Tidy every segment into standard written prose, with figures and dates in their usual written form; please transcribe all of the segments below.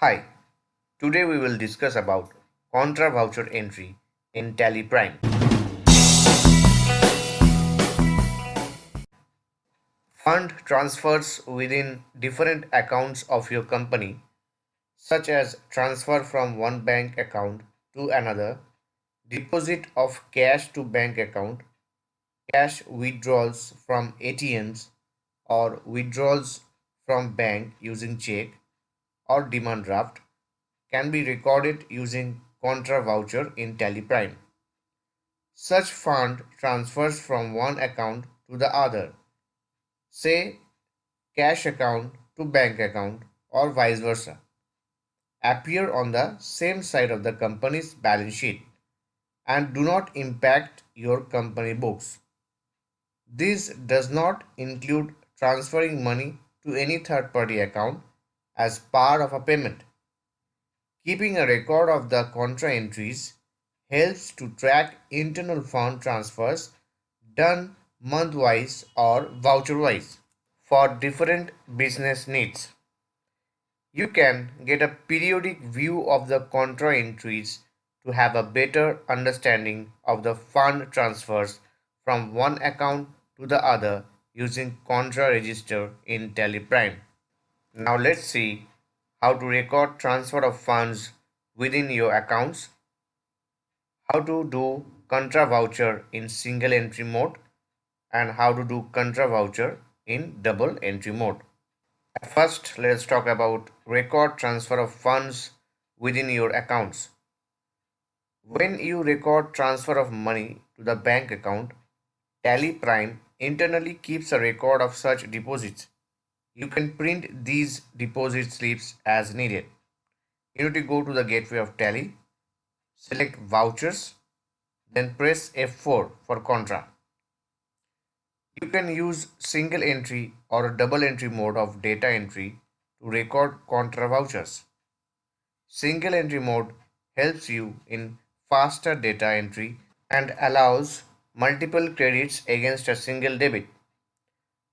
Hi, today we will discuss about Contra Voucher entry in Tally Prime. Fund transfers within different accounts of your company, such as transfer from one bank account to another, deposit of cash to bank account, cash withdrawals from ATMs, or withdrawals from bank using check or demand draft can be recorded using Contra Voucher in Tally Prime. Such fund transfers from one account to the other, say cash account to bank account or vice versa, appear on the same side of the company's balance sheet and do not impact your company books. This does not include transferring money to any third party account as part of a payment. Keeping a record of the contra entries helps to track internal fund transfers done month-wise or voucher-wise for different business needs. You can get a periodic view of the contra entries to have a better understanding of the fund transfers from one account to the other using contra register in Tally Prime. Now let's see how to record transfer of funds within your accounts, how to do contra voucher in single entry mode, and how to do contra voucher in double entry mode. First, let's talk about record transfer of funds within your accounts. When you record transfer of money to the bank account, Tally Prime internally keeps a record of such deposits. You can print these deposit slips as needed. You need to go to the gateway of Tally, select vouchers, then press F4 for contra. You can use single entry or a double entry mode of data entry to record contra vouchers. Single entry mode helps you in faster data entry and allows multiple credits against a single debit.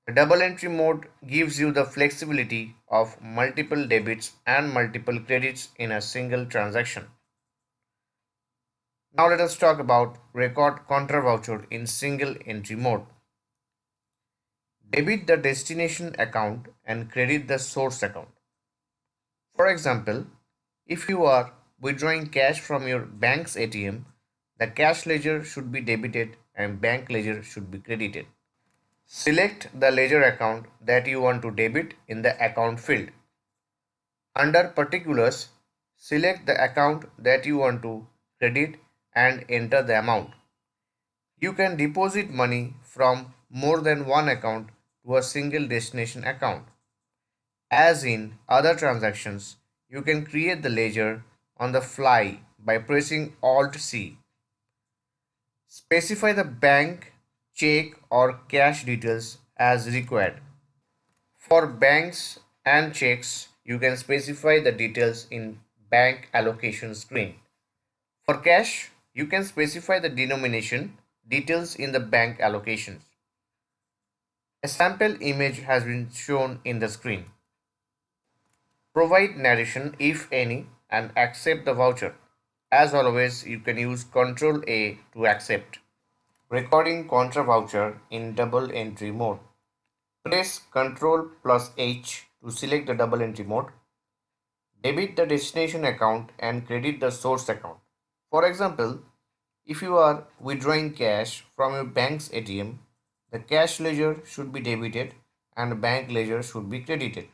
The double entry mode gives you the flexibility of multiple debits and multiple credits in a single transaction. Now let us talk about record contra voucher in single entry mode. Debit the destination account and credit the source account. For example, if you are withdrawing cash from your bank's ATM, the cash ledger should be debited and bank ledger should be credited. Select the ledger account that you want to debit in the account field. Under particulars, select the account that you want to credit and enter the amount. You can deposit money from more than one account to a single destination account. As in other transactions, you can create the ledger on the fly by pressing Alt-C. Specify the bank, check or cash details as required. For banks and checks, you can specify the details in bank allocation screen. For cash, you can specify the denomination details in the bank allocations. A sample image has been shown in the screen. Provide narration if any and accept the voucher. As always, you can use Ctrl A to accept. Recording contra voucher in double entry mode. Press Ctrl plus H to select the double entry mode. Debit the destination account and credit the source account. For example, if you are withdrawing cash from your bank's ATM, the cash ledger should be debited and bank ledger should be credited.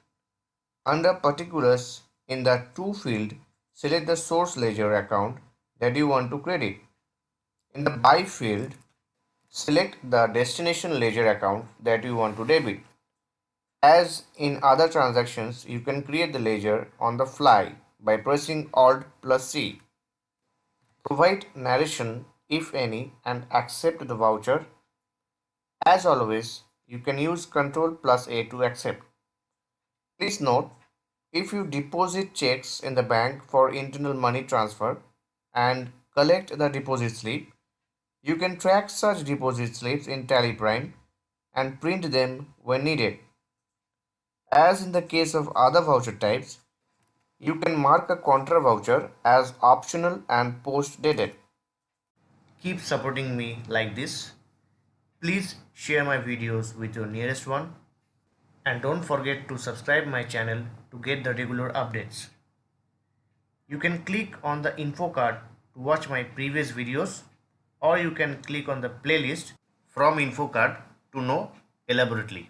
Under particulars, in the To field, select the source ledger account that you want to credit. In the By field, select the destination ledger account that you want to debit. As in other transactions, you can create the ledger on the fly by pressing Alt plus C. Provide narration if any and accept the voucher. As always, you can use Ctrl plus A to accept. Please note, if you deposit checks in the bank for internal money transfer and collect the deposit slip, you can track such deposit slips in Tally Prime and print them when needed. As in the case of other voucher types, You can mark a Contra voucher as optional and post dated. Keep supporting me like this. Please share my videos with your nearest one. And don't forget to subscribe my channel to get the regular updates. You can click on the info card to watch my previous videos, or you can click on the playlist from info card to know elaborately.